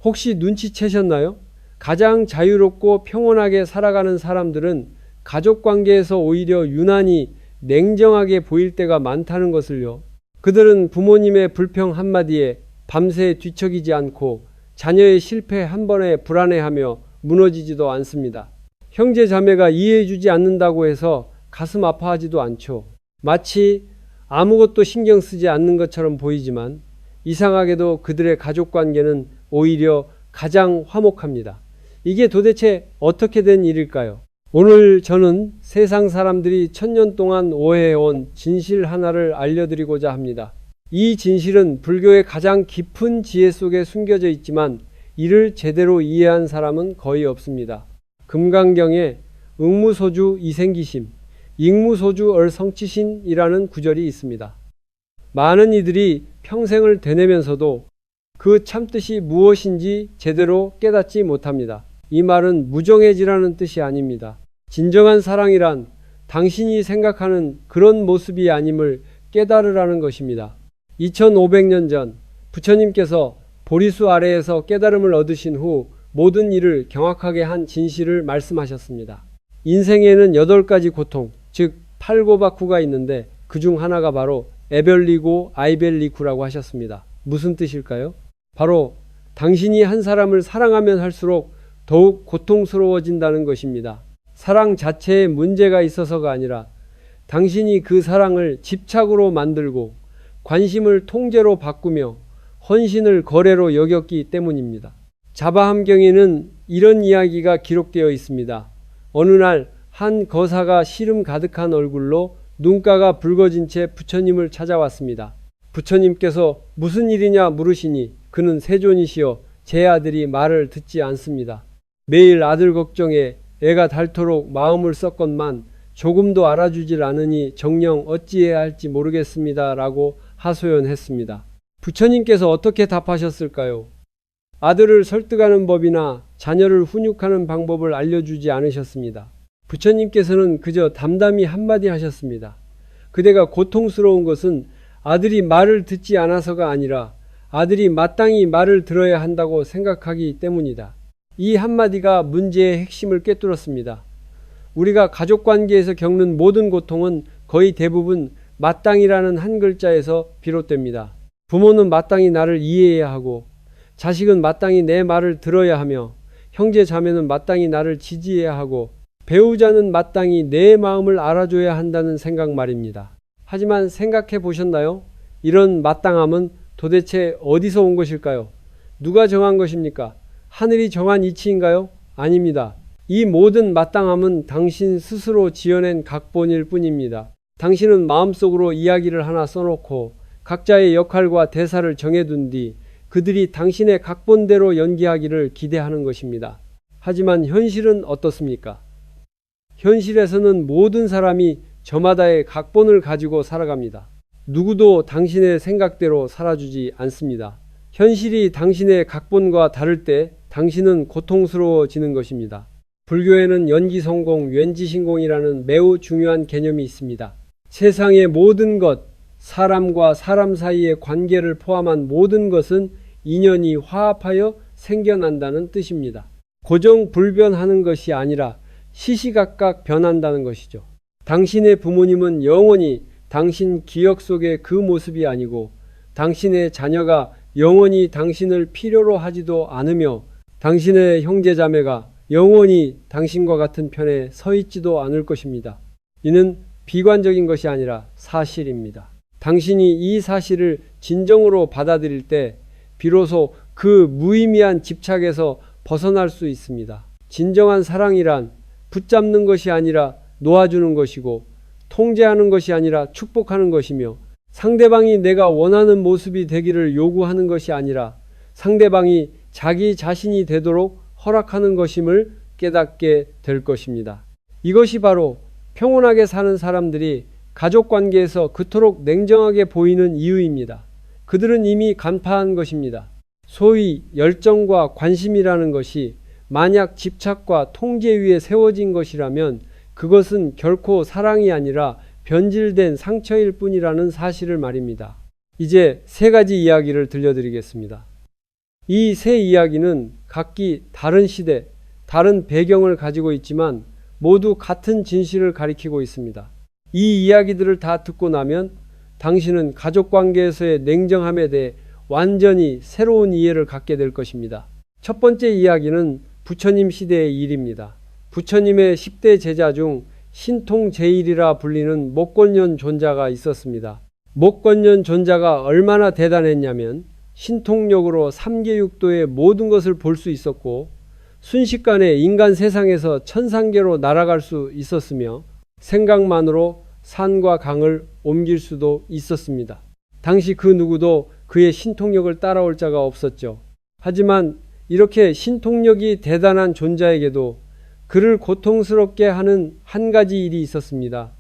혹시 눈치채셨나요? 가장 자유롭고 평온하게 살아가는 사람들은 가족 관계에서 오히려 유난히 냉정하게 보일 때가 많다는 것을요. 그들은 부모님의 불평 한마디에 밤새 뒤척이지 않고 자녀의 실패 한 번에 불안해하며 무너지지도 않습니다. 형제 자매가 이해해주지 않는다고 해서 가슴 아파하지도 않죠. 마치 아무것도 신경 쓰지 않는 것처럼 보이지만 이상하게도 그들의 가족 관계는 오히려 가장 화목합니다. 이게 도대체 어떻게 된 일일까요? 오늘 저는 세상 사람들이 천년 동안 오해해온 진실 하나를 알려드리고자 합니다. 이 진실은 불교의 가장 깊은 지혜 속에 숨겨져 있지만 이를 제대로 이해한 사람은 거의 없습니다. 금강경에 응무소주 이생기심, 익무소주 얼성치신이라는 구절이 있습니다. 많은 이들이 평생을 되뇌면서도 그 참뜻이 무엇인지 제대로 깨닫지 못합니다. 이 말은 무정해지라는 뜻이 아닙니다. 진정한 사랑이란 당신이 생각하는 그런 모습이 아님을 깨달으라는 것입니다. 2500년 전 부처님께서 보리수 아래에서 깨달음을 얻으신 후 모든 일을 경악하게 한 진실을 말씀하셨습니다. 인생에는 8가지 고통, 즉 팔고바쿠가 있는데 그 중 하나가 바로 에벨리고 아이벨리쿠라고 하셨습니다. 무슨 뜻일까요? 바로 당신이 한 사람을 사랑하면 할수록 더욱 고통스러워진다는 것입니다. 사랑 자체에 문제가 있어서가 아니라 당신이 그 사랑을 집착으로 만들고 관심을 통제로 바꾸며 헌신을 거래로 여겼기 때문입니다. 자바함경에는 이런 이야기가 기록되어 있습니다. 어느 날 한 거사가 시름 가득한 얼굴로 눈가가 붉어진 채 부처님을 찾아왔습니다. 부처님께서 무슨 일이냐 물으시니 그는 세존이시여 제 아들이 말을 듣지 않습니다. 매일 아들 걱정에 애가 닳도록 마음을 썼건만 조금도 알아주질 않으니 정녕 어찌해야 할지 모르겠습니다. 라고 하소연했습니다. 부처님께서 어떻게 답하셨을까요? 아들을 설득하는 법이나 자녀를 훈육하는 방법을 알려주지 않으셨습니다. 부처님께서는 그저 담담히 한마디 하셨습니다. 그대가 고통스러운 것은 아들이 말을 듣지 않아서가 아니라 아들이 마땅히 말을 들어야 한다고 생각하기 때문이다. 이 한마디가 문제의 핵심을 꿰뚫었습니다. 우리가 가족관계에서 겪는 모든 고통은 거의 대부분 마땅이라는 한 글자에서 비롯됩니다. 부모는 마땅히 나를 이해해야 하고 자식은 마땅히 내 말을 들어야 하며 형제 자매는 마땅히 나를 지지해야 하고 배우자는 마땅히 내 마음을 알아줘야 한다는 생각 말입니다. 하지만 생각해 보셨나요? 이런 마땅함은 도대체 어디서 온 것일까요? 누가 정한 것입니까? 하늘이 정한 이치인가요? 아닙니다. 이 모든 마땅함은 당신 스스로 지어낸 각본일 뿐입니다. 당신은 마음속으로 이야기를 하나 써놓고 각자의 역할과 대사를 정해둔 뒤 그들이 당신의 각본대로 연기하기를 기대하는 것입니다. 하지만 현실은 어떻습니까? 현실에서는 모든 사람이 저마다의 각본을 가지고 살아갑니다. 누구도 당신의 생각대로 살아주지 않습니다. 현실이 당신의 각본과 다를 때 당신은 고통스러워지는 것입니다. 불교에는 연기성공, 왠지신공이라는 매우 중요한 개념이 있습니다. 세상의 모든 것, 사람과 사람 사이의 관계를 포함한 모든 것은 인연이 화합하여 생겨난다는 뜻입니다. 고정불변하는 것이 아니라 시시각각 변한다는 것이죠. 당신의 부모님은 영원히 당신 기억 속의 그 모습이 아니고 당신의 자녀가 영원히 당신을 필요로 하지도 않으며 당신의 형제자매가 영원히 당신과 같은 편에 서 있지도 않을 것입니다. 이는 비관적인 것이 아니라 사실입니다. 당신이 이 사실을 진정으로 받아들일 때 비로소 그 무의미한 집착에서 벗어날 수 있습니다. 진정한 사랑이란 붙잡는 것이 아니라 놓아주는 것이고 통제하는 것이 아니라 축복하는 것이며 상대방이 내가 원하는 모습이 되기를 요구하는 것이 아니라 상대방이 자기 자신이 되도록 허락하는 것임을 깨닫게 될 것입니다. 이것이 바로 평온하게 사는 사람들이 가족관계에서 그토록 냉정하게 보이는 이유입니다. 그들은 이미 간파한 것입니다. 소위 열정과 관심이라는 것이 만약 집착과 통제 위에 세워진 것이라면 그것은 결코 사랑이 아니라 변질된 상처일 뿐이라는 사실을 말입니다. 이제 3가지 이야기를 들려드리겠습니다. 이 세 이야기는 각기 다른 시대, 다른 배경을 가지고 있지만 모두 같은 진실을 가리키고 있습니다. 이 이야기들을 다 듣고 나면 당신은 가족관계에서의 냉정함에 대해 완전히 새로운 이해를 갖게 될 것입니다. 첫 번째 이야기는 부처님 시대의 일입니다. 부처님의 10대 제자 중 신통제일이라 불리는 목건년 존자가 있었습니다. 목건년 존자가 얼마나 대단했냐면 신통력으로 3계육도의 모든 것을 볼 수 있었고 순식간에 인간 세상에서 천상계로 날아갈 수 있었으며 생각만으로 산과 강을 옮길 수도 있었습니다. 당시 그 누구도 그의 신통력을 따라올 자가 없었죠. 하지만 이렇게 신통력이 대단한 존자에게도 그를 고통스럽게 하는 한 가지 일이 있었습니다.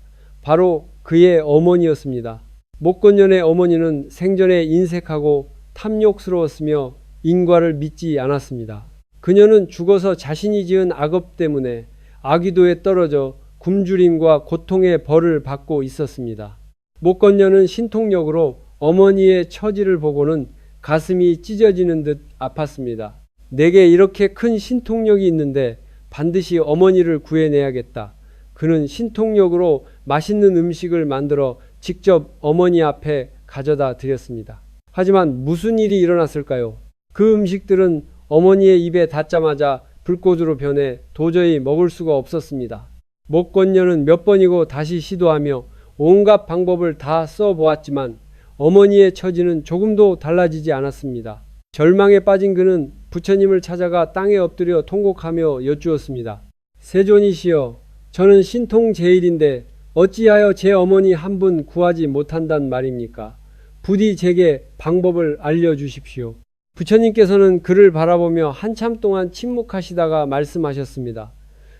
바로 그의 어머니였습니다. 목건년의 어머니는 생전에 인색하고 탐욕스러웠으며 인과를 믿지 않았습니다. 그녀는 죽어서 자신이 지은 악업 때문에 아귀도에 떨어져 굶주림과 고통의 벌을 받고 있었습니다. 목건년은 신통력으로 어머니의 처지를 보고는 가슴이 찢어지는 듯 아팠습니다. 내게 이렇게 큰 신통력이 있는데 반드시 어머니를 구해내야겠다. 그는 신통력으로 맛있는 음식을 만들어 직접 어머니 앞에 가져다 드렸습니다. 하지만 무슨 일이 일어났을까요? 그 음식들은 어머니의 입에 닿자마자 불꽃으로 변해 도저히 먹을 수가 없었습니다. 목건년은 몇 번이고 다시 시도하며 온갖 방법을 다 써보았지만 어머니의 처지는 조금도 달라지지 않았습니다. 절망에 빠진 그는 부처님을 찾아가 땅에 엎드려 통곡하며 여쭈었습니다. 세존이시여, 저는 신통제일인데 어찌하여 제 어머니 한 분 구하지 못한단 말입니까? 부디 제게 방법을 알려주십시오. 부처님께서는 그를 바라보며 한참 동안 침묵하시다가 말씀하셨습니다.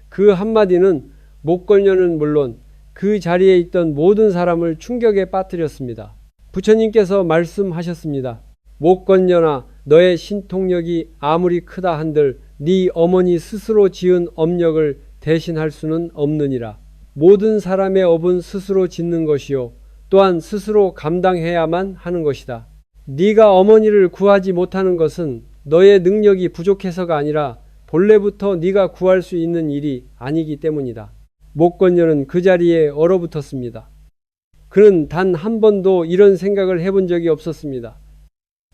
그 한마디는 목건년은 물론 그 자리에 있던 모든 사람을 충격에 빠뜨렸습니다. 부처님께서 말씀하셨습니다. 목건년아, 너의 신통력이 아무리 크다 한들 네 어머니 스스로 지은 업력을 대신할 수는 없느니라. 모든 사람의 업은 스스로 짓는 것이요 또한 스스로 감당해야만 하는 것이다. 네가 어머니를 구하지 못하는 것은 너의 능력이 부족해서가 아니라 본래부터 네가 구할 수 있는 일이 아니기 때문이다. 목건년은 그 자리에 얼어붙었습니다. 그는 단 한 번도 이런 생각을 해본 적이 없었습니다.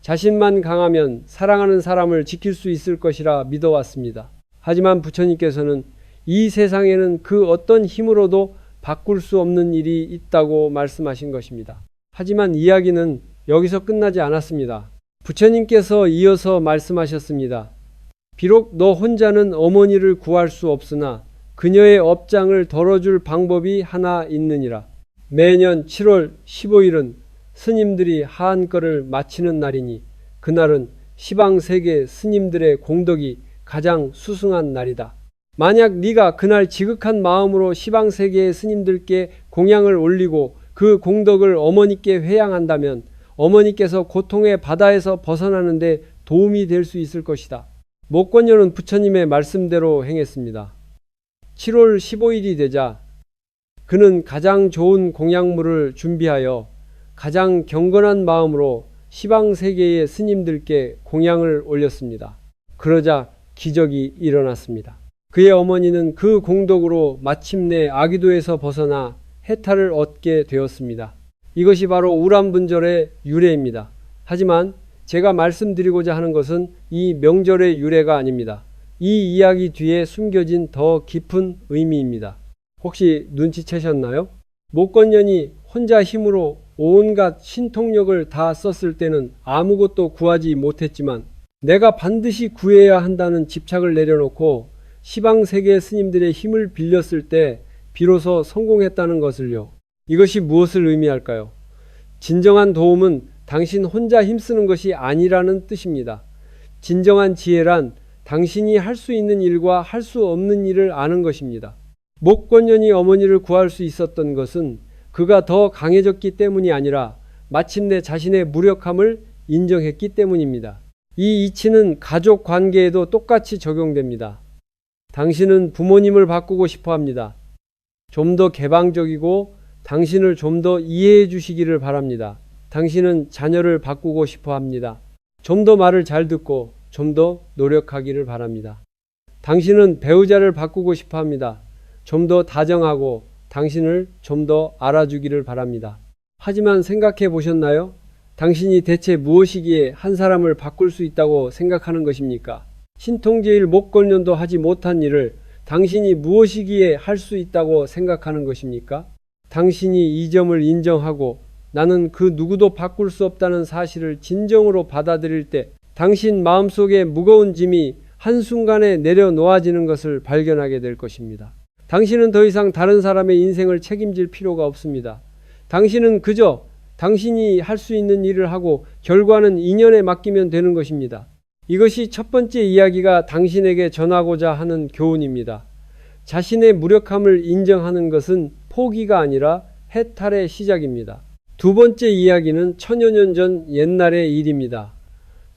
자신만 강하면 사랑하는 사람을 지킬 수 있을 것이라 믿어왔습니다. 하지만 부처님께서는 이 세상에는 그 어떤 힘으로도 바꿀 수 없는 일이 있다고 말씀하신 것입니다. 하지만 이야기는 여기서 끝나지 않았습니다. 부처님께서 이어서 말씀하셨습니다. 비록 너 혼자는 어머니를 구할 수 없으나 그녀의 업장을 덜어줄 방법이 하나 있느니라. 매년 7월 15일은 스님들이 하한거를 마치는 날이니 그날은 시방세계 스님들의 공덕이 가장 수승한 날이다. 만약 네가 그날 지극한 마음으로 시방세계의 스님들께 공양을 올리고 그 공덕을 어머니께 회양한다면 어머니께서 고통의 바다에서 벗어나는 데 도움이 될 수 있을 것이다. 목건년은 부처님의 말씀대로 행했습니다. 7월 15일이 되자 그는 가장 좋은 공양물을 준비하여 가장 경건한 마음으로 시방세계의 스님들께 공양을 올렸습니다. 그러자 기적이 일어났습니다. 그의 어머니는 그 공덕으로 마침내 아귀도에서 벗어나 해탈을 얻게 되었습니다. 이것이 바로 우람분절의 유래입니다. 하지만 제가 말씀드리고자 하는 것은 이 명절의 유래가 아닙니다. 이 이야기 뒤에 숨겨진 더 깊은 의미입니다. 혹시 눈치채셨나요? 목건년이 혼자 힘으로 온갖 신통력을 다 썼을 때는 아무것도 구하지 못했지만 내가 반드시 구해야 한다는 집착을 내려놓고 시방세계 스님들의 힘을 빌렸을 때 비로소 성공했다는 것을요. 이것이 무엇을 의미할까요? 진정한 도움은 당신 혼자 힘쓰는 것이 아니라는 뜻입니다. 진정한 지혜란 당신이 할 수 있는 일과 할 수 없는 일을 아는 것입니다. 목건년이 어머니를 구할 수 있었던 것은 그가 더 강해졌기 때문이 아니라 마침내 자신의 무력함을 인정했기 때문입니다. 이 이치는 가족 관계에도 똑같이 적용됩니다. 당신은 부모님을 바꾸고 싶어 합니다. 좀 더 개방적이고 당신을 좀 더 이해해 주시기를 바랍니다. 당신은 자녀를 바꾸고 싶어 합니다. 좀 더 말을 잘 듣고 좀 더 노력하기를 바랍니다. 당신은 배우자를 바꾸고 싶어 합니다. 좀 더 다정하고 당신을 좀 더 알아주기를 바랍니다. 하지만 생각해 보셨나요? 당신이 대체 무엇이기에 한 사람을 바꿀 수 있다고 생각하는 것입니까? 신통제일 목걸년도 하지 못한 일을 당신이 무엇이기에 할 수 있다고 생각하는 것입니까? 당신이 이 점을 인정하고 나는 그 누구도 바꿀 수 없다는 사실을 진정으로 받아들일 때 당신 마음속에 무거운 짐이 한순간에 내려놓아지는 것을 발견하게 될 것입니다. 당신은 더 이상 다른 사람의 인생을 책임질 필요가 없습니다. 당신은 그저 당신이 할 수 있는 일을 하고 결과는 인연에 맡기면 되는 것입니다. 이것이 첫 번째 이야기가 당신에게 전하고자 하는 교훈입니다. 자신의 무력함을 인정하는 것은 포기가 아니라 해탈의 시작입니다. 두 번째 이야기는 천여 년 전 옛날의 일입니다.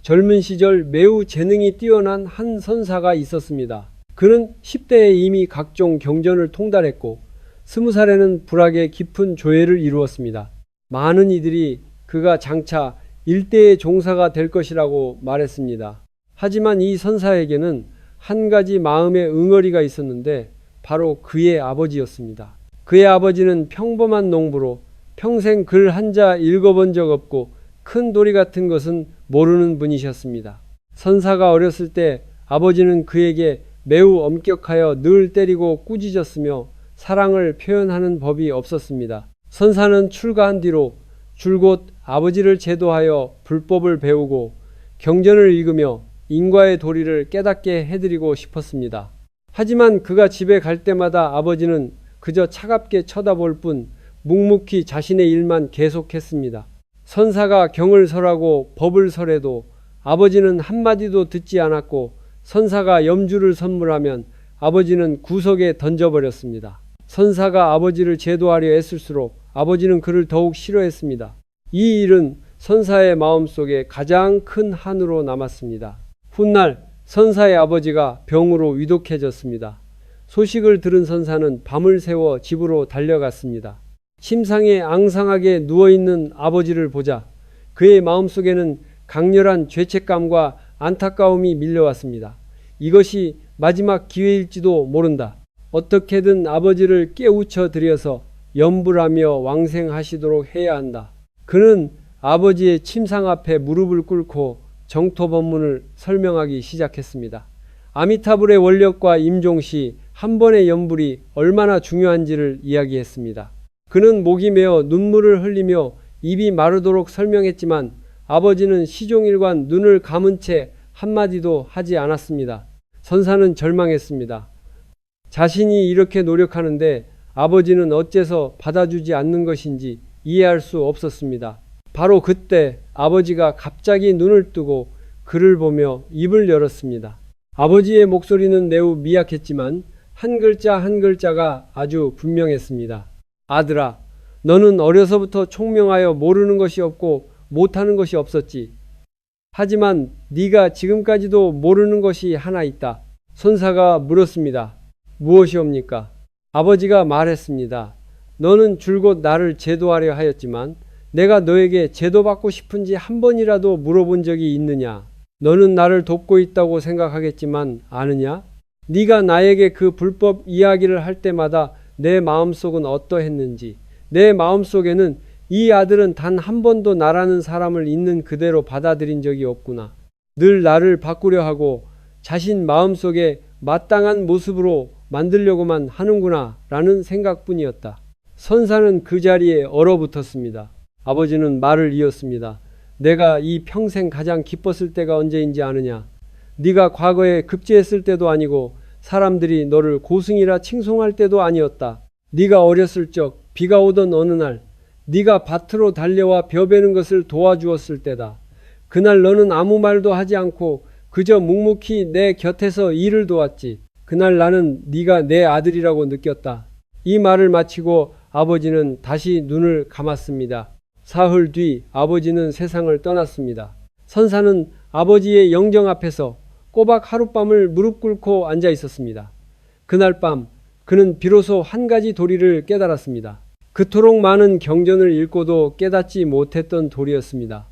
젊은 시절 매우 재능이 뛰어난 한 선사가 있었습니다. 그는 10대에 이미 각종 경전을 통달했고 20살에는 불악의 깊은 조예를 이루었습니다. 많은 이들이 그가 장차 일대의 종사가 될 것이라고 말했습니다. 하지만 이 선사에게는 한 가지 마음의 응어리가 있었는데 바로 그의 아버지였습니다. 그의 아버지는 평범한 농부로 평생 글 한자 읽어본 적 없고 큰 도리 같은 것은 모르는 분이셨습니다. 선사가 어렸을 때 아버지는 그에게 매우 엄격하여 늘 때리고 꾸짖었으며 사랑을 표현하는 법이 없었습니다. 선사는 출가한 뒤로 줄곧 아버지를 제도하여 불법을 배우고 경전을 읽으며 인과의 도리를 깨닫게 해드리고 싶었습니다. 하지만 그가 집에 갈 때마다 아버지는 그저 차갑게 쳐다볼 뿐 묵묵히 자신의 일만 계속했습니다. 선사가 경을 설하고 법을 설해도 아버지는 한마디도 듣지 않았고 선사가 염주를 선물하면 아버지는 구석에 던져버렸습니다. 선사가 아버지를 제도하려 애쓸수록 아버지는 그를 더욱 싫어했습니다. 이 일은 선사의 마음속에 가장 큰 한으로 남았습니다. 훗날 선사의 아버지가 병으로 위독해졌습니다. 소식을 들은 선사는 밤을 새워 집으로 달려갔습니다. 침상에 앙상하게 누워있는 아버지를 보자 그의 마음속에는 강렬한 죄책감과 안타까움이 밀려왔습니다. 이것이 마지막 기회일지도 모른다. 어떻게든 아버지를 깨우쳐 드려서 염불하며 왕생하시도록 해야 한다. 그는 아버지의 침상 앞에 무릎을 꿇고 정토 법문을 설명하기 시작했습니다. 아미타불의 원력과 임종시 한 번의 염불이 얼마나 중요한지를 이야기했습니다. 그는 목이 메어 눈물을 흘리며 입이 마르도록 설명했지만 아버지는 시종일관 눈을 감은 채 한마디도 하지 않았습니다. 선사는 절망했습니다. 자신이 이렇게 노력하는데 아버지는 어째서 받아주지 않는 것인지 이해할 수 없었습니다. 바로 그때 아버지가 갑자기 눈을 뜨고 그를 보며 입을 열었습니다. 아버지의 목소리는 매우 미약했지만 한 글자 한 글자가 아주 분명했습니다. 아들아, 너는 어려서부터 총명하여 모르는 것이 없고 못하는 것이 없었지. 하지만 네가 지금까지도 모르는 것이 하나 있다. 선사가 물었습니다. 무엇이옵니까? 아버지가 말했습니다. 너는 줄곧 나를 제도하려 하였지만 내가 너에게 제도받고 싶은지 한 번이라도 물어본 적이 있느냐? 너는 나를 돕고 있다고 생각하겠지만 아느냐? 네가 나에게 그 불법 이야기를 할 때마다 내 마음속은 어떠했는지, 내 마음속에는 이 아들은 단 한 번도 나라는 사람을 있는 그대로 받아들인 적이 없구나. 늘 나를 바꾸려 하고 자신 마음속에 마땅한 모습으로 만들려고만 하는구나 라는 생각뿐이었다. 선사는 그 자리에 얼어붙었습니다. 아버지는 말을 이었습니다. 내가 이 평생 가장 기뻤을 때가 언제인지 아느냐? 네가 과거에 급제했을 때도 아니고 사람들이 너를 고승이라 칭송할 때도 아니었다. 네가 어렸을 적 비가 오던 어느 날 네가 밭으로 달려와 벼 베는 것을 도와주었을 때다. 그날 너는 아무 말도 하지 않고 그저 묵묵히 내 곁에서 일을 도왔지. 그날 나는 네가 내 아들이라고 느꼈다. 이 말을 마치고 아버지는 다시 눈을 감았습니다. 사흘 뒤 아버지는 세상을 떠났습니다. 선사는 아버지의 영정 앞에서 꼬박 하룻밤을 무릎 꿇고 앉아 있었습니다. 그날 밤 그는 비로소 한 가지 도리를 깨달았습니다. 그토록 많은 경전을 읽고도 깨닫지 못했던 도리였습니다.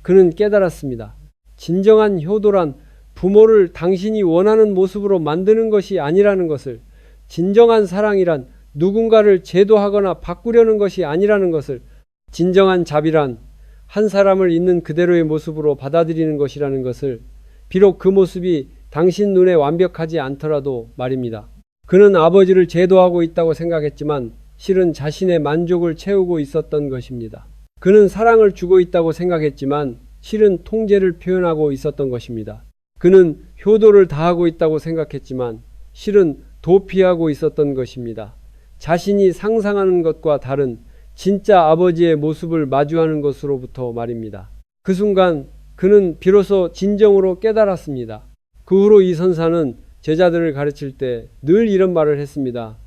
그는 깨달았습니다. 진정한 효도란 부모를 당신이 원하는 모습으로 만드는 것이 아니라는 것을, 진정한 사랑이란 누군가를 제도하거나 바꾸려는 것이 아니라는 것을, 진정한 자비란 한 사람을 있는 그대로의 모습으로 받아들이는 것이라는 것을, 비록 그 모습이 당신 눈에 완벽하지 않더라도 말입니다. 그는 아버지를 제도하고 있다고 생각했지만 실은 자신의 만족을 채우고 있었던 것입니다. 그는 사랑을 주고 있다고 생각했지만 실은 통제를 표현하고 있었던 것입니다. 그는 효도를 다하고 있다고 생각했지만 실은 도피하고 있었던 것입니다. 자신이 상상하는 것과 다른 진짜 아버지의 모습을 마주하는 것으로부터 말입니다. 그 순간 그는 비로소 진정으로 깨달았습니다. 그 후로 이 선사는 제자들을 가르칠 때 늘 이런 말을 했습니다.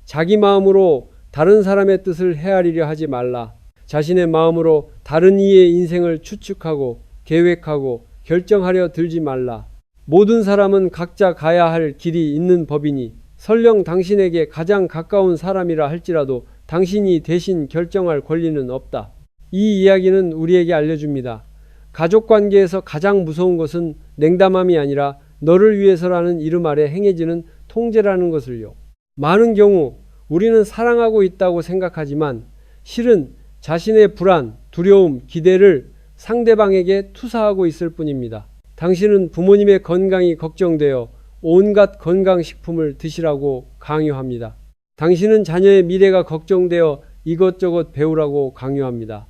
자기 마음으로 다른 사람의 뜻을 헤아리려 하지 말라. 자신의 마음으로 다른 이의 인생을 추측하고 계획하고 결정하려 들지 말라. 모든 사람은 각자 가야 할 길이 있는 법이니 설령 당신에게 가장 가까운 사람이라 할지라도 당신이 대신 결정할 권리는 없다. 이 이야기는 우리에게 알려줍니다. 가족 관계에서 가장 무서운 것은 냉담함이 아니라 너를 위해서라는 이름 아래 행해지는 통제라는 것을요. 많은 경우 우리는 사랑하고 있다고 생각하지만 실은 자신의 불안, 두려움, 기대를 상대방에게 투사하고 있을 뿐입니다. 당신은 부모님의 건강이 걱정되어 온갖 건강식품을 드시라고 강요합니다. 당신은 자녀의 미래가 걱정되어 이것저것 배우라고 강요합니다.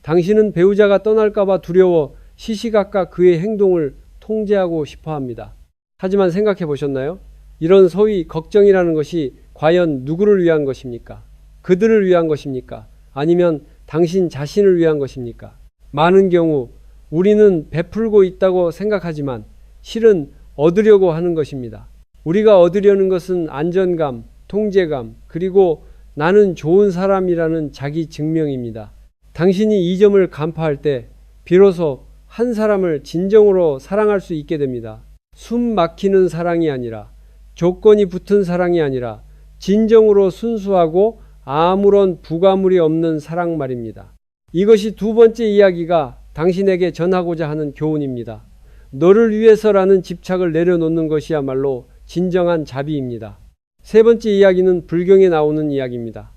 당신은 배우자가 떠날까봐 두려워 시시각각 그의 행동을 통제하고 싶어 합니다. 하지만 생각해 보셨나요? 이런 소위 걱정이라는 것이 과연 누구를 위한 것입니까? 그들을 위한 것입니까? 아니면 당신 자신을 위한 것입니까? 많은 경우 우리는 베풀고 있다고 생각하지만 실은 얻으려고 하는 것입니다. 우리가 얻으려는 것은 안전감, 통제감, 그리고 나는 좋은 사람이라는 자기 증명입니다. 당신이 이 점을 간파할 때 비로소 한 사람을 진정으로 사랑할 수 있게 됩니다. 숨 막히는 사랑이 아니라, 조건이 붙은 사랑이 아니라 진정으로 순수하고 아무런 부가물이 없는 사랑 말입니다. 이것이 두 번째 이야기가 당신에게 전하고자 하는 교훈입니다. 너를 위해서라는 집착을 내려놓는 것이야말로 진정한 자비입니다. 세 번째 이야기는 불경에 나오는 이야기입니다.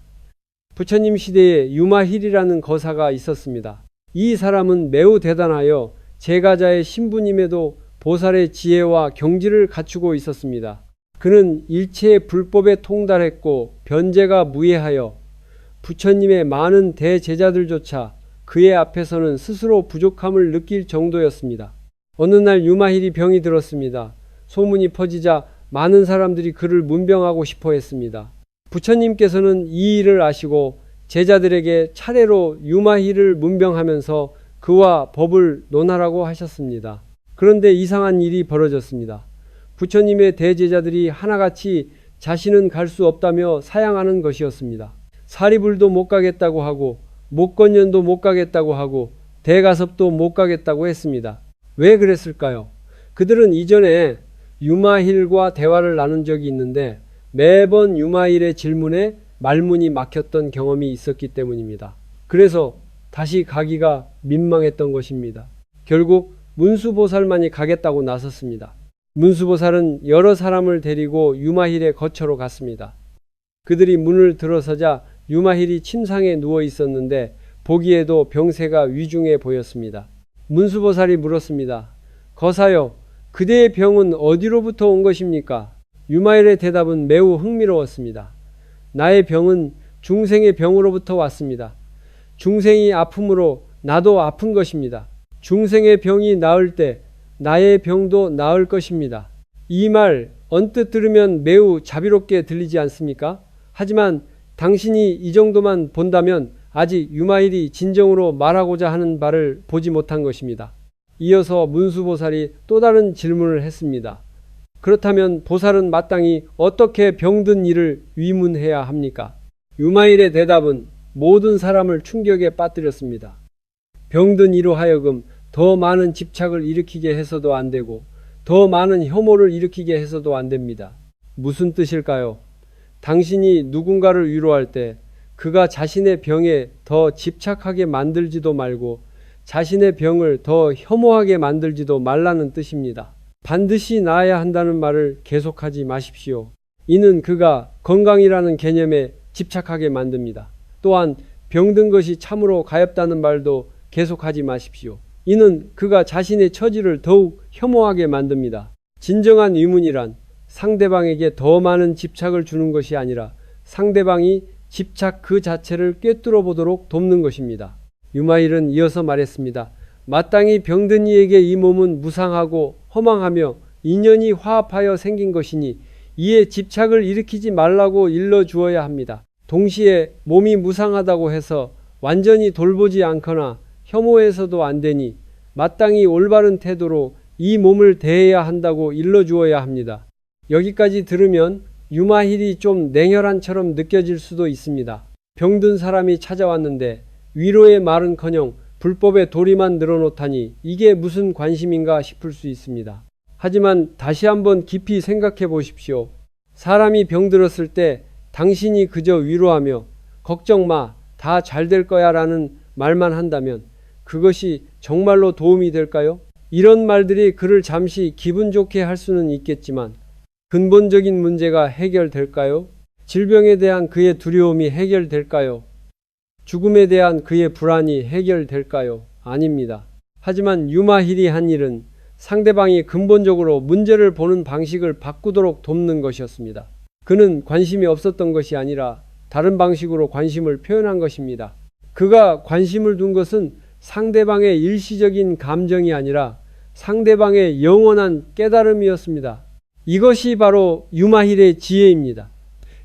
부처님 시대에 유마힐이라는 거사가 있었습니다. 이 사람은 매우 대단하여 제가자의 신부님에도 보살의 지혜와 경지를 갖추고 있었습니다. 그는 일체의 불법에 통달했고 변제가 무해하여 부처님의 많은 대제자들조차 그의 앞에서는 스스로 부족함을 느낄 정도였습니다. 어느 날 유마힐이 병이 들었습니다. 소문이 퍼지자 많은 사람들이 그를 문병하고 싶어 했습니다. 부처님께서는 이 일을 아시고 제자들에게 차례로 유마힐을 문병하면서 그와 법을 논하라고 하셨습니다. 그런데 이상한 일이 벌어졌습니다. 부처님의 대제자들이 하나같이 자신은 갈 수 없다며 사양하는 것이었습니다. 사리불도 못 가겠다고 하고 목건연도 못 가겠다고 하고 대가섭도 못 가겠다고 했습니다. 왜 그랬을까요? 그들은 이전에 유마힐과 대화를 나눈 적이 있는데 매번 유마힐의 질문에 말문이 막혔던 경험이 있었기 때문입니다. 그래서 다시 가기가 민망했던 것입니다. 결국 문수보살만이 가겠다고 나섰습니다. 문수보살은 여러 사람을 데리고 유마힐의 거처로 갔습니다. 그들이 문을 들어서자 유마힐이 침상에 누워 있었는데 보기에도 병세가 위중해 보였습니다. 문수보살이 물었습니다. 거사여, 그대의 병은 어디로부터 온 것입니까? 유마힐의 대답은 매우 흥미로웠습니다. 나의 병은 중생의 병으로부터 왔습니다. 중생이 아픔으로 나도 아픈 것입니다. 중생의 병이 나을 때 나의 병도 나을 것입니다. 이 말 언뜻 들으면 매우 자비롭게 들리지 않습니까? 하지만 당신이 이 정도만 본다면 아직 유마힐이 진정으로 말하고자 하는 바를 보지 못한 것입니다. 이어서 문수보살이 또 다른 질문을 했습니다. 그렇다면 보살은 마땅히 어떻게 병든 이를 위문해야 합니까? 유마힐의 대답은 모든 사람을 충격에 빠뜨렸습니다. 병든 이로 하여금 더 많은 집착을 일으키게 해서도 안 되고 더 많은 혐오를 일으키게 해서도 안 됩니다. 무슨 뜻일까요? 당신이 누군가를 위로할 때 그가 자신의 병에 더 집착하게 만들지도 말고 자신의 병을 더 혐오하게 만들지도 말라는 뜻입니다. 반드시 나아야 한다는 말을 계속하지 마십시오. 이는 그가 건강이라는 개념에 집착하게 만듭니다. 또한 병든 것이 참으로 가엾다는 말도 계속하지 마십시오. 이는 그가 자신의 처지를 더욱 혐오하게 만듭니다. 진정한 의문이란 상대방에게 더 많은 집착을 주는 것이 아니라 상대방이 집착 그 자체를 꿰뚫어 보도록 돕는 것입니다. 유마힐은 이어서 말했습니다. 마땅히 병든 이에게 이 몸은 무상하고 허망하며 인연이 화합하여 생긴 것이니 이에 집착을 일으키지 말라고 일러주어야 합니다. 동시에 몸이 무상하다고 해서 완전히 돌보지 않거나 혐오해서도 안 되니 마땅히 올바른 태도로 이 몸을 대해야 한다고 일러주어야 합니다. 여기까지 들으면 유마힐이 좀 냉혈한처럼 느껴질 수도 있습니다. 병든 사람이 찾아왔는데 위로의 말은커녕 불법의 도리만 늘어놓다니 이게 무슨 관심인가 싶을 수 있습니다. 하지만 다시 한번 깊이 생각해 보십시오. 사람이 병들었을 때 당신이 그저 위로하며 걱정 마, 다 잘 될 거야 라는 말만 한다면 그것이 정말로 도움이 될까요? 이런 말들이 그를 잠시 기분 좋게 할 수는 있겠지만 근본적인 문제가 해결될까요? 질병에 대한 그의 두려움이 해결될까요? 죽음에 대한 그의 불안이 해결될까요? 아닙니다. 하지만 유마힐이 한 일은 상대방이 근본적으로 문제를 보는 방식을 바꾸도록 돕는 것이었습니다. 그는 관심이 없었던 것이 아니라 다른 방식으로 관심을 표현한 것입니다. 그가 관심을 둔 것은 상대방의 일시적인 감정이 아니라 상대방의 영원한 깨달음이었습니다. 이것이 바로 유마힐의 지혜입니다.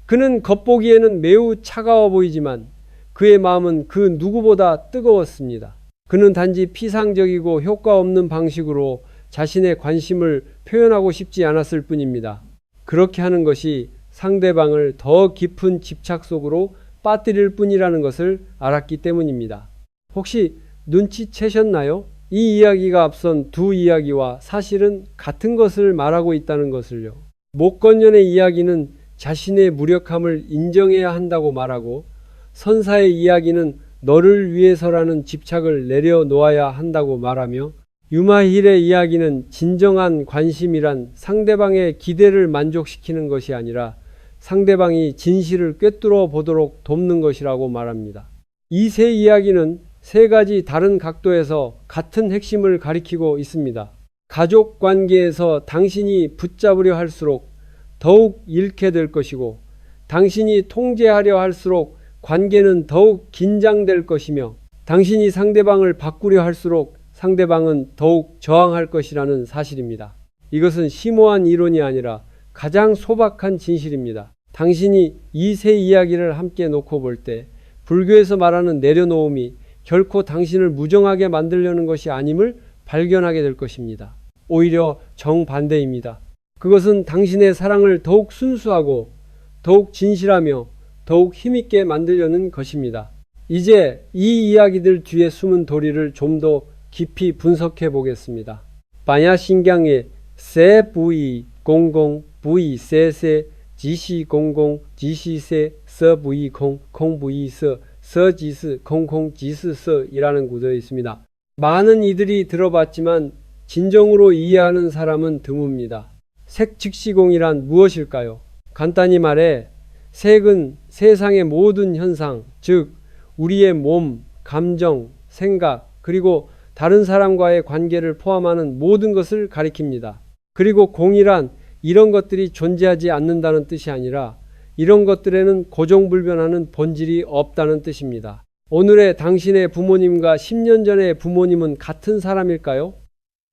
그는 겉보기에는 매우 차가워 보이지만 그의 마음은 그 누구보다 뜨거웠습니다. 그는 단지 피상적이고 효과 없는 방식으로 자신의 관심을 표현하고 싶지 않았을 뿐입니다. 그렇게 하는 것이 상대방을 더 깊은 집착 속으로 빠뜨릴 뿐이라는 것을 알았기 때문입니다. 혹시 눈치채셨나요? 이 이야기가 앞선 두 이야기와 사실은 같은 것을 말하고 있다는 것을요. 목건년의 이야기는 자신의 무력함을 인정해야 한다고 말하고 선사의 이야기는 너를 위해서라는 집착을 내려놓아야 한다고 말하며 유마힐의 이야기는 진정한 관심이란 상대방의 기대를 만족시키는 것이 아니라 상대방이 진실을 꿰뚫어 보도록 돕는 것이라고 말합니다. 이 세 이야기는 세 가지 다른 각도에서 같은 핵심을 가리키고 있습니다. 가족 관계에서 당신이 붙잡으려 할수록 더욱 잃게 될 것이고 당신이 통제하려 할수록 관계는 더욱 긴장될 것이며 당신이 상대방을 바꾸려 할수록 상대방은 더욱 저항할 것이라는 사실입니다. 이것은 심오한 이론이 아니라 가장 소박한 진실입니다. 당신이 이 세 이야기를 함께 놓고 볼 때 불교에서 말하는 내려놓음이 결코 당신을 무정하게 만들려는 것이 아님을 발견하게 될 것입니다. 오히려 정반대입니다. 그것은 당신의 사랑을 더욱 순수하고 더욱 진실하며 더욱 힘있게 만들려는 것입니다. 이제 이 이야기들 뒤에 숨은 도리를 좀 더 깊이 분석해 보겠습니다. 반야신경의 세 부이 공공 부이 세세 지시 공공 지시세 서 부이 공 부이 서 서지스 공공지스 서이라는 구절이 있습니다. 많은 이들이 들어봤지만 진정으로 이해하는 사람은 드뭅니다. 색즉시공이란 무엇일까요? 간단히 말해 색은 세상의 모든 현상, 즉 우리의 몸, 감정, 생각, 그리고 다른 사람과의 관계를 포함하는 모든 것을 가리킵니다. 그리고 공이란 이런 것들이 존재하지 않는다는 뜻이 아니라 이런 것들에는 고정불변하는 본질이 없다는 뜻입니다. 오늘의 당신의 부모님과 10년 전의 부모님은 같은 사람일까요?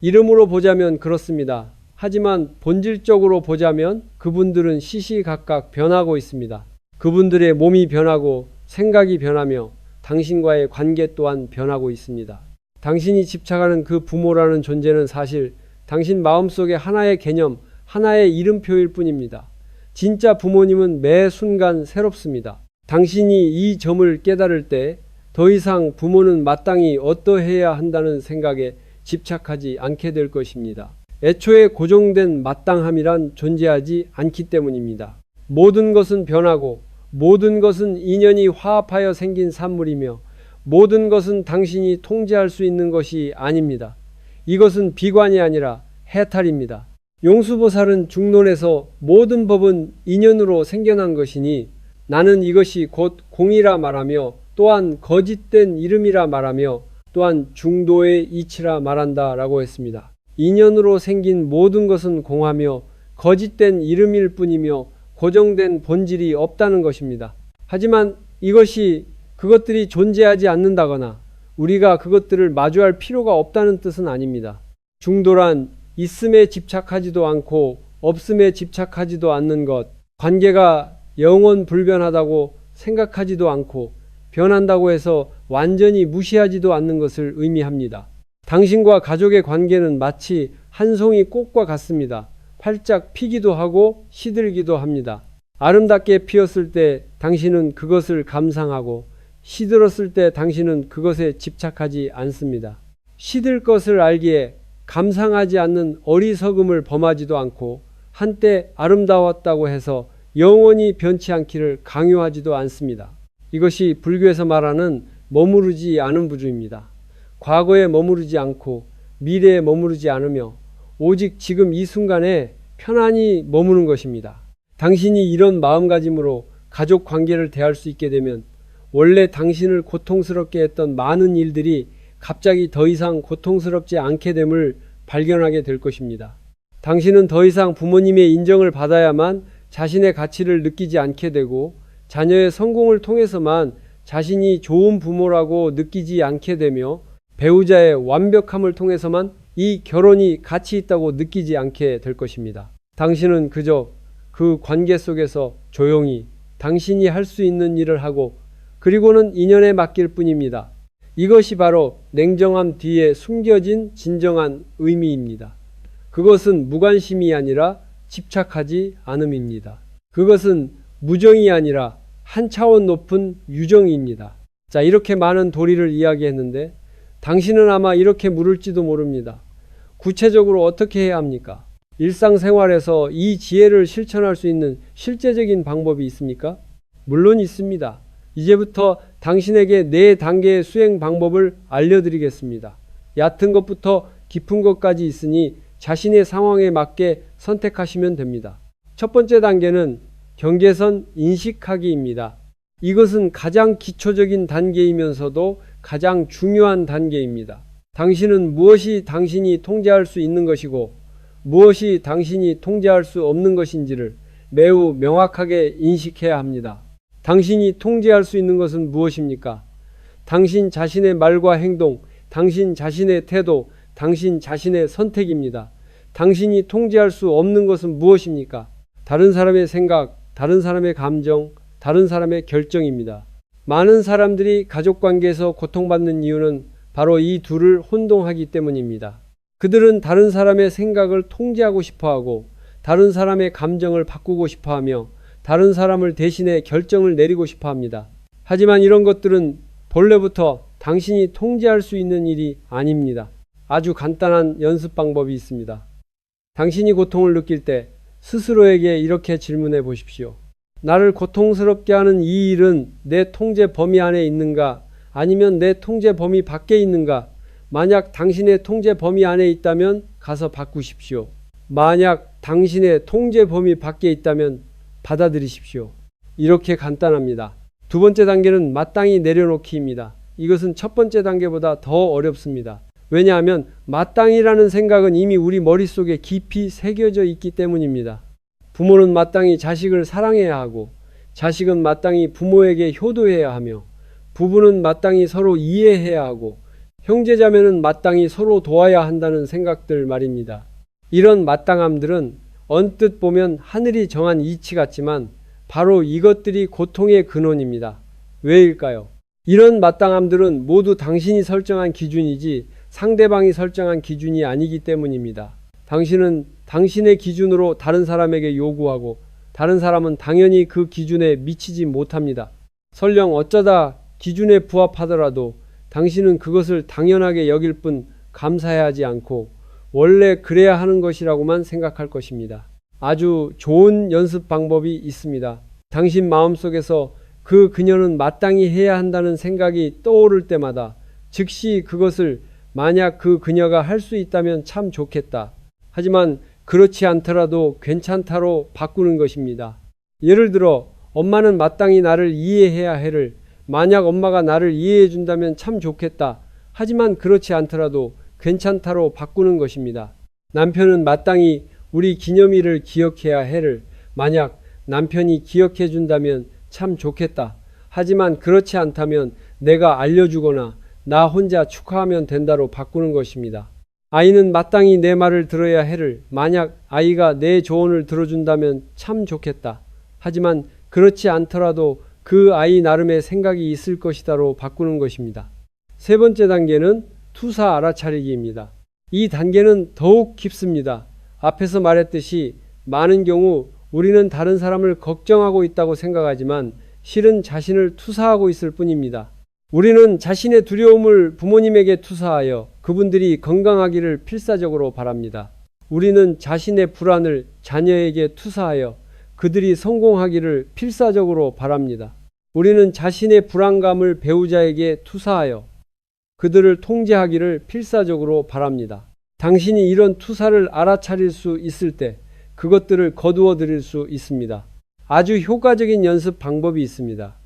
이름으로 보자면 그렇습니다. 하지만 본질적으로 보자면 그분들은 시시각각 변하고 있습니다. 그분들의 몸이 변하고 생각이 변하며 당신과의 관계 또한 변하고 있습니다. 당신이 집착하는 그 부모라는 존재는 사실 당신 마음속의 하나의 개념, 하나의 이름표일 뿐입니다. 진짜 부모님은 매 순간 새롭습니다. 당신이 이 점을 깨달을 때 더 이상 부모는 마땅히 어떠해야 한다는 생각에 집착하지 않게 될 것입니다. 애초에 고정된 마땅함이란 존재하지 않기 때문입니다. 모든 것은 변하고 모든 것은 인연이 화합하여 생긴 산물이며 모든 것은 당신이 통제할 수 있는 것이 아닙니다. 이것은 비관이 아니라 해탈입니다. 용수보살은 중론에서 모든 법은 인연으로 생겨난 것이니 나는 이것이 곧 공이라 말하며 또한 거짓된 이름이라 말하며 또한 중도의 이치라 말한다 라고 했습니다. 인연으로 생긴 모든 것은 공하며 거짓된 이름일 뿐이며 고정된 본질이 없다는 것입니다. 하지만 이것이 그것들이 존재하지 않는다거나 우리가 그것들을 마주할 필요가 없다는 뜻은 아닙니다. 중도란 있음에 집착하지도 않고 없음에 집착하지도 않는 것, 관계가 영원 불변하다고 생각하지도 않고 변한다고 해서 완전히 무시하지도 않는 것을 의미합니다. 당신과 가족의 관계는 마치 한 송이 꽃과 같습니다. 활짝 피기도 하고 시들기도 합니다. 아름답게 피었을 때 당신은 그것을 감상하고 시들었을 때 당신은 그것에 집착하지 않습니다. 시들 것을 알기에 감상하지 않는 어리석음을 범하지도 않고 한때 아름다웠다고 해서 영원히 변치 않기를 강요하지도 않습니다. 이것이 불교에서 말하는 머무르지 않은 부주입니다. 과거에 머무르지 않고 미래에 머무르지 않으며 오직 지금 이 순간에 편안히 머무는 것입니다. 당신이 이런 마음가짐으로 가족 관계를 대할 수 있게 되면 원래 당신을 고통스럽게 했던 많은 일들이 갑자기 더 이상 고통스럽지 않게 됨을 발견하게 될 것입니다. 당신은 더 이상 부모님의 인정을 받아야만 자신의 가치를 느끼지 않게 되고 자녀의 성공을 통해서만 자신이 좋은 부모라고 느끼지 않게 되며 배우자의 완벽함을 통해서만 이 결혼이 가치 있다고 느끼지 않게 될 것입니다. 당신은 그저 그 관계 속에서 조용히 당신이 할 수 있는 일을 하고 그리고는 인연에 맡길 뿐입니다. 이것이 바로 냉정함 뒤에 숨겨진 진정한 의미입니다. 그것은 무관심이 아니라 집착하지 않음입니다. 그것은 무정이 아니라 한 차원 높은 유정입니다. 자, 이렇게 많은 도리를 이야기했는데 당신은 아마 이렇게 물을지도 모릅니다. 구체적으로 어떻게 해야 합니까? 일상생활에서 이 지혜를 실천할 수 있는 실제적인 방법이 있습니까? 물론 있습니다. 이제부터 당신에게 4단계의 수행 방법을 알려드리겠습니다. 얕은 것부터 깊은 것까지 있으니 자신의 상황에 맞게 선택하시면 됩니다. 첫 번째 단계는 경계선 인식하기입니다. 이것은 가장 기초적인 단계이면서도 가장 중요한 단계입니다. 당신은 무엇이 당신이 통제할 수 있는 것이고 무엇이 당신이 통제할 수 없는 것인지를 매우 명확하게 인식해야 합니다. 당신이 통제할 수 있는 것은 무엇입니까? 당신 자신의 말과 행동, 당신 자신의 태도, 당신 자신의 선택입니다. 당신이 통제할 수 없는 것은 무엇입니까? 다른 사람의 생각, 다른 사람의 감정, 다른 사람의 결정입니다. 많은 사람들이 가족관계에서 고통받는 이유는 바로 이 둘을 혼동하기 때문입니다. 그들은 다른 사람의 생각을 통제하고 싶어하고 다른 사람의 감정을 바꾸고 싶어하며 다른 사람을 대신해 결정을 내리고 싶어합니다. 하지만 이런 것들은 본래부터 당신이 통제할 수 있는 일이 아닙니다. 아주 간단한 연습 방법이 있습니다. 당신이 고통을 느낄 때 스스로에게 이렇게 질문해 보십시오. 나를 고통스럽게 하는 이 일은 내 통제 범위 안에 있는가? 아니면 내 통제 범위 밖에 있는가? 만약 당신의 통제 범위 안에 있다면 가서 바꾸십시오. 만약 당신의 통제 범위 밖에 있다면 받아들이십시오. 이렇게 간단합니다. 두 번째 단계는 마땅히 내려놓기입니다. 이것은 첫 번째 단계보다 더 어렵습니다. 왜냐하면 마땅히라는 생각은 이미 우리 머릿속에 깊이 새겨져 있기 때문입니다. 부모는 마땅히 자식을 사랑해야 하고 자식은 마땅히 부모에게 효도해야 하며 부부는 마땅히 서로 이해해야 하고 형제자매는 마땅히 서로 도와야 한다는 생각들 말입니다. 이런 마땅함들은 언뜻 보면 하늘이 정한 이치 같지만 바로 이것들이 고통의 근원입니다. 왜일까요? 이런 마땅함들은 모두 당신이 설정한 기준이지 상대방이 설정한 기준이 아니기 때문입니다. 당신은 당신의 기준으로 다른 사람에게 요구하고 다른 사람은 당연히 그 기준에 미치지 못합니다. 설령 어쩌다 기준에 부합하더라도 당신은 그것을 당연하게 여길 뿐 감사해하지 않고 원래 그래야 하는 것이라고만 생각할 것입니다. 아주 좋은 연습 방법이 있습니다. 당신 마음속에서 그 그녀는 마땅히 해야 한다는 생각이 떠오를 때마다 즉시 그것을 만약 그 그녀가 할 수 있다면 참 좋겠다. 하지만 그렇지 않더라도 괜찮다로 바꾸는 것입니다. 예를 들어 엄마는 마땅히 나를 이해해야 해를 만약 엄마가 나를 이해해 준다면 참 좋겠다. 하지만 그렇지 않더라도 괜찮다로 바꾸는 것입니다. 남편은 마땅히 우리 기념일을 기억해야 해를 만약 남편이 기억해 준다면 참 좋겠다. 하지만 그렇지 않다면 내가 알려주거나 나 혼자 축하하면 된다로 바꾸는 것입니다. 아이는 마땅히 내 말을 들어야 해를 만약 아이가 내 조언을 들어준다면 참 좋겠다. 하지만 그렇지 않더라도 그 아이 나름의 생각이 있을 것이다로 바꾸는 것입니다. 세 번째 단계는 투사 알아차리기입니다. 이 단계는 더욱 깊습니다. 앞에서 말했듯이 많은 경우 우리는 다른 사람을 걱정하고 있다고 생각하지만 실은 자신을 투사하고 있을 뿐입니다. 우리는 자신의 두려움을 부모님에게 투사하여 그분들이 건강하기를 필사적으로 바랍니다. 우리는 자신의 불안을 자녀에게 투사하여 그들이 성공하기를 필사적으로 바랍니다. 우리는 자신의 불안감을 배우자에게 투사하여 그들을 통제하기를 필사적으로 바랍니다. 당신이 이런 투사를 알아차릴 수 있을 때 그것들을 거두어 드릴 수 있습니다. 아주 효과적인 연습 방법이 있습니다.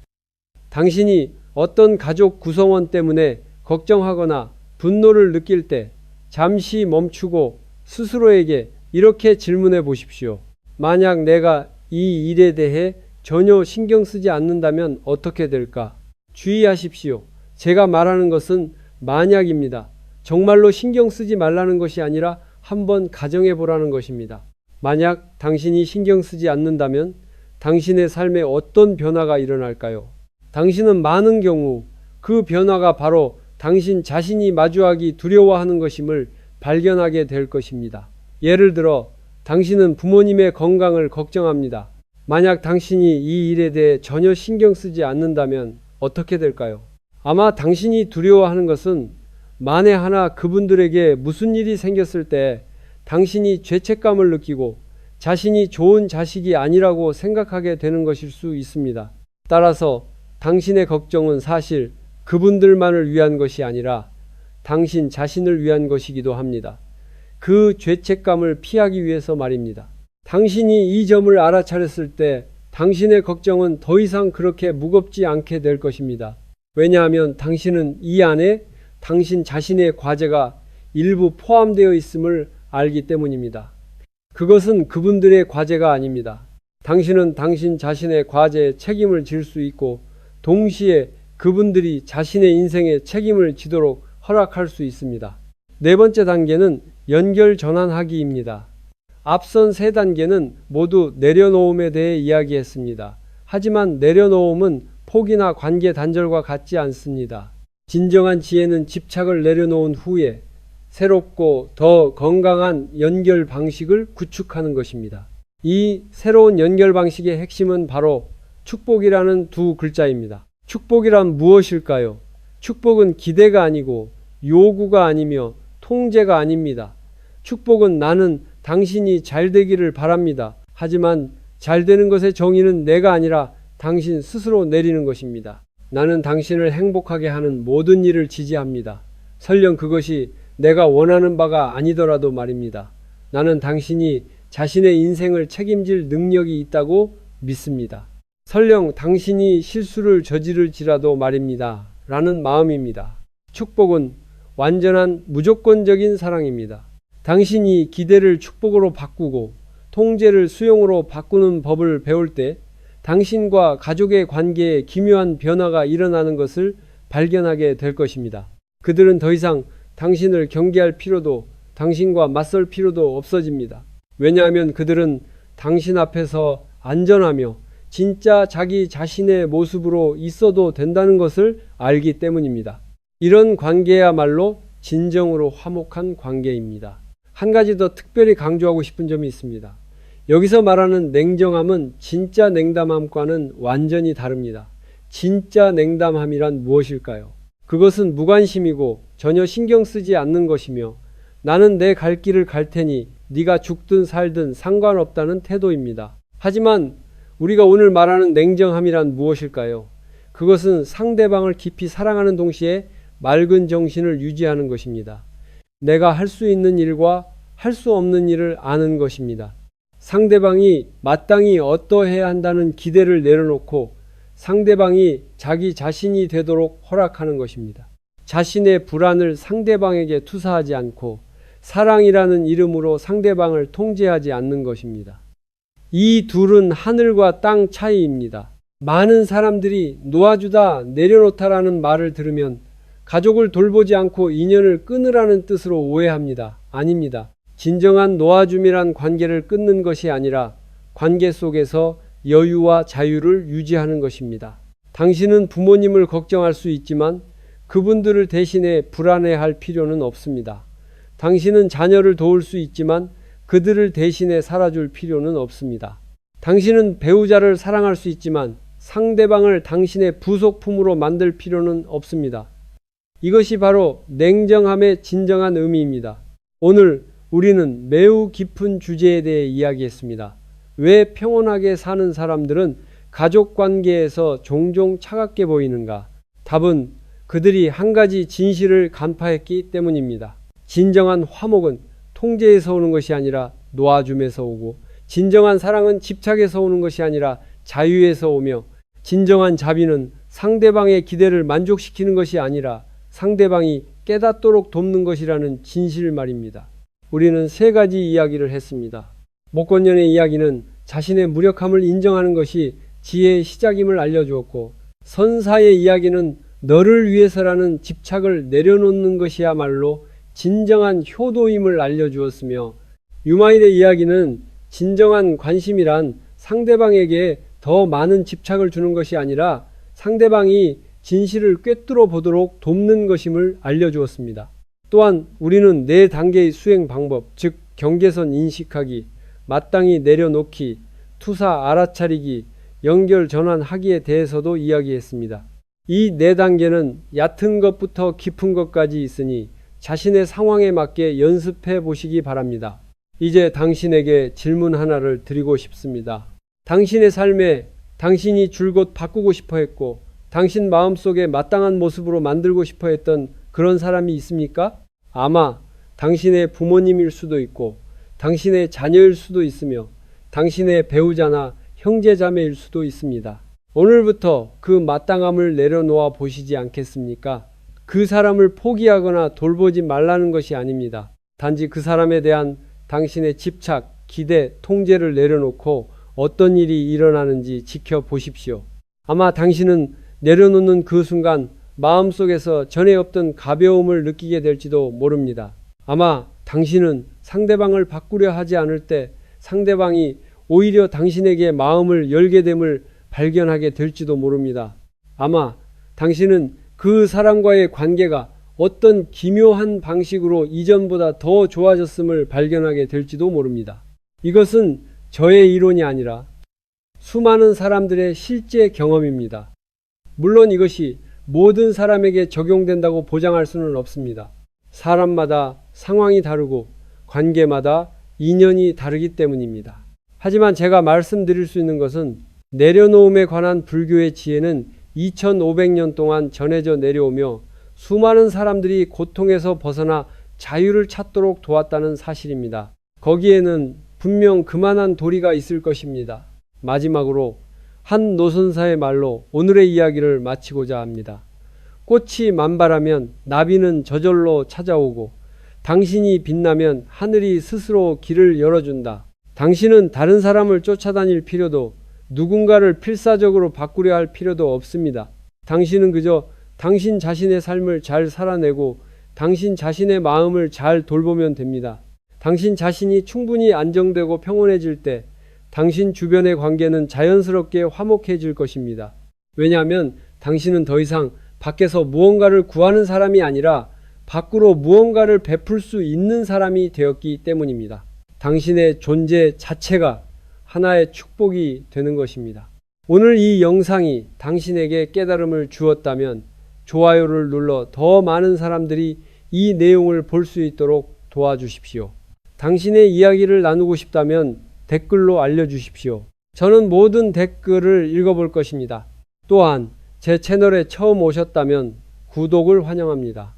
당신이 어떤 가족 구성원 때문에 걱정하거나 분노를 느낄 때 잠시 멈추고 스스로에게 이렇게 질문해 보십시오. 만약 내가 이 일에 대해 전혀 신경 쓰지 않는다면 어떻게 될까? 주의하십시오. 제가 말하는 것은 만약입니다. 정말로 신경 쓰지 말라는 것이 아니라 한번 가정해 보라는 것입니다. 만약 당신이 신경 쓰지 않는다면 당신의 삶에 어떤 변화가 일어날까요? 당신은 많은 경우 그 변화가 바로 당신 자신이 마주하기 두려워하는 것임을 발견하게 될 것입니다. 예를 들어 당신은 부모님의 건강을 걱정합니다. 만약 당신이 이 일에 대해 전혀 신경 쓰지 않는다면 어떻게 될까요? 아마 당신이 두려워하는 것은 만에 하나 그분들에게 무슨 일이 생겼을 때 당신이 죄책감을 느끼고 자신이 좋은 자식이 아니라고 생각하게 되는 것일 수 있습니다. 따라서 당신의 걱정은 사실 그분들만을 위한 것이 아니라 당신 자신을 위한 것이기도 합니다. 그 죄책감을 피하기 위해서 말입니다. 당신이 이 점을 알아차렸을 때 당신의 걱정은 더 이상 그렇게 무겁지 않게 될 것입니다. 왜냐하면 당신은 이 안에 당신 자신의 과제가 일부 포함되어 있음을 알기 때문입니다. 그것은 그분들의 과제가 아닙니다. 당신은 당신 자신의 과제에 책임을 질 수 있고 동시에 그분들이 자신의 인생에 책임을 지도록 허락할 수 있습니다. 네 번째 단계는 연결 전환하기입니다. 앞선 세 단계는 모두 내려놓음에 대해 이야기했습니다. 하지만 내려놓음은 포기나 관계 단절과 같지 않습니다. 진정한 지혜는 집착을 내려놓은 후에 새롭고 더 건강한 연결 방식을 구축하는 것입니다. 이 새로운 연결 방식의 핵심은 바로 축복이라는 두 글자입니다. 축복이란 무엇일까요? 축복은 기대가 아니고 요구가 아니며 통제가 아닙니다. 축복은 나는 당신이 잘 되기를 바랍니다. 하지만 잘 되는 것의 정의는 내가 아니라 당신 스스로 내리는 것입니다. 나는 당신을 행복하게 하는 모든 일을 지지합니다. 설령 그것이 내가 원하는 바가 아니더라도 말입니다. 나는 당신이 자신의 인생을 책임질 능력이 있다고 믿습니다. 설령 당신이 실수를 저지를지라도 말입니다. 라는 마음입니다. 축복은 완전한 무조건적인 사랑입니다. 당신이 기대를 축복으로 바꾸고 통제를 수용으로 바꾸는 법을 배울 때 당신과 가족의 관계에 기묘한 변화가 일어나는 것을 발견하게 될 것입니다. 그들은 더 이상 당신을 경계할 필요도 당신과 맞설 필요도 없어집니다. 왜냐하면 그들은 당신 앞에서 안전하며 진짜 자기 자신의 모습으로 있어도 된다는 것을 알기 때문입니다. 이런 관계야말로 진정으로 화목한 관계입니다. 한 가지 더 특별히 강조하고 싶은 점이 있습니다. 여기서 말하는 냉정함은 진짜 냉담함과는 완전히 다릅니다. 진짜 냉담함이란 무엇일까요? 그것은 무관심이고 전혀 신경 쓰지 않는 것이며 나는 내 갈 길을 갈 테니 네가 죽든 살든 상관없다는 태도입니다. 하지만 우리가 오늘 말하는 냉정함이란 무엇일까요? 그것은 상대방을 깊이 사랑하는 동시에 맑은 정신을 유지하는 것입니다. 내가 할 수 있는 일과 할 수 없는 일을 아는 것입니다. 상대방이 마땅히 어떠해야 한다는 기대를 내려놓고 상대방이 자기 자신이 되도록 허락하는 것입니다. 자신의 불안을 상대방에게 투사하지 않고 사랑이라는 이름으로 상대방을 통제하지 않는 것입니다. 이 둘은 하늘과 땅 차이입니다. 많은 사람들이 놓아주다 내려놓다라는 말을 들으면 가족을 돌보지 않고 인연을 끊으라는 뜻으로 오해합니다. 아닙니다. 진정한 놓아줌이란 관계를 끊는 것이 아니라 관계 속에서 여유와 자유를 유지하는 것입니다. 당신은 부모님을 걱정할 수 있지만 그분들을 대신해 불안해할 필요는 없습니다. 당신은 자녀를 도울 수 있지만 그들을 대신해 살아줄 필요는 없습니다. 당신은 배우자를 사랑할 수 있지만 상대방을 당신의 부속품으로 만들 필요는 없습니다. 이것이 바로 냉정함의 진정한 의미입니다. 오늘 우리는 매우 깊은 주제에 대해 이야기했습니다. 왜 평온하게 사는 사람들은 가족 관계에서 종종 차갑게 보이는가? 답은 그들이 한 가지 진실을 간파했기 때문입니다. 진정한 화목은 통제에서 오는 것이 아니라 놓아줌에서 오고, 진정한 사랑은 집착에서 오는 것이 아니라 자유에서 오며, 진정한 자비는 상대방의 기대를 만족시키는 것이 아니라 상대방이 깨닫도록 돕는 것이라는 진실 말입니다. 우리는 세 가지 이야기를 했습니다. 목건년의 이야기는 자신의 무력함을 인정하는 것이 지혜의 시작임을 알려주었고, 선사의 이야기는 너를 위해서라는 집착을 내려놓는 것이야말로 진정한 효도임을 알려주었으며, 유마일의 이야기는 진정한 관심이란 상대방에게 더 많은 집착을 주는 것이 아니라 상대방이 진실을 꿰뚫어 보도록 돕는 것임을 알려주었습니다. 또한 우리는 네 단계의 수행 방법, 즉 경계선 인식하기, 마땅히 내려놓기, 투사 알아차리기, 연결 전환하기에 대해서도 이야기했습니다. 이 네 단계는 얕은 것부터 깊은 것까지 있으니 자신의 상황에 맞게 연습해 보시기 바랍니다. 이제 당신에게 질문 하나를 드리고 싶습니다. 당신의 삶에 당신이 줄곧 바꾸고 싶어 했고 당신 마음속에 마땅한 모습으로 만들고 싶어 했던 그런 사람이 있습니까? 아마 당신의 부모님일 수도 있고 당신의 자녀일 수도 있으며 당신의 배우자나 형제자매일 수도 있습니다. 오늘부터 그 마땅함을 내려놓아 보시지 않겠습니까? 그 사람을 포기하거나 돌보지 말라는 것이 아닙니다. 단지 그 사람에 대한 당신의 집착, 기대, 통제를 내려놓고 어떤 일이 일어나는지 지켜보십시오. 아마 당신은 내려놓는 그 순간 마음속에서 전에 없던 가벼움을 느끼게 될지도 모릅니다. 아마 당신은 상대방을 바꾸려 하지 않을 때 상대방이 오히려 당신에게 마음을 열게 됨을 발견하게 될지도 모릅니다. 아마 당신은 그 사람과의 관계가 어떤 기묘한 방식으로 이전보다 더 좋아졌음을 발견하게 될지도 모릅니다. 이것은 저의 이론이 아니라 수많은 사람들의 실제 경험입니다. 물론 이것이 모든 사람에게 적용된다고 보장할 수는 없습니다. 사람마다 상황이 다르고 관계마다 인연이 다르기 때문입니다. 하지만 제가 말씀드릴 수 있는 것은 내려놓음에 관한 불교의 지혜는 2500년 동안 전해져 내려오며 수많은 사람들이 고통에서 벗어나 자유를 찾도록 도왔다는 사실입니다. 거기에는 분명 그만한 도리가 있을 것입니다. 마지막으로 한 노선사의 말로 오늘의 이야기를 마치고자 합니다. 꽃이 만발하면 나비는 저절로 찾아오고 당신이 빛나면 하늘이 스스로 길을 열어준다. 당신은 다른 사람을 쫓아다닐 필요도 누군가를 필사적으로 바꾸려 할 필요도 없습니다. 당신은 그저 당신 자신의 삶을 잘 살아내고 당신 자신의 마음을 잘 돌보면 됩니다. 당신 자신이 충분히 안정되고 평온해질 때 당신 주변의 관계는 자연스럽게 화목해질 것입니다. 왜냐하면 당신은 더 이상 밖에서 무언가를 구하는 사람이 아니라 밖으로 무언가를 베풀 수 있는 사람이 되었기 때문입니다. 당신의 존재 자체가 하나의 축복이 되는 것입니다. 오늘 이 영상이 당신에게 깨달음을 주었다면 좋아요를 눌러 더 많은 사람들이 이 내용을 볼 수 있도록 도와주십시오. 당신의 이야기를 나누고 싶다면 댓글로 알려주십시오. 저는 모든 댓글을 읽어볼 것입니다. 또한 제 채널에 처음 오셨다면 구독을 환영합니다.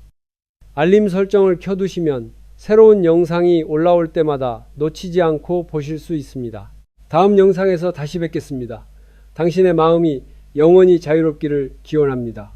알림 설정을 켜두시면 새로운 영상이 올라올 때마다 놓치지 않고 보실 수 있습니다. 다음 영상에서 다시 뵙겠습니다. 당신의 마음이 영원히 자유롭기를 기원합니다.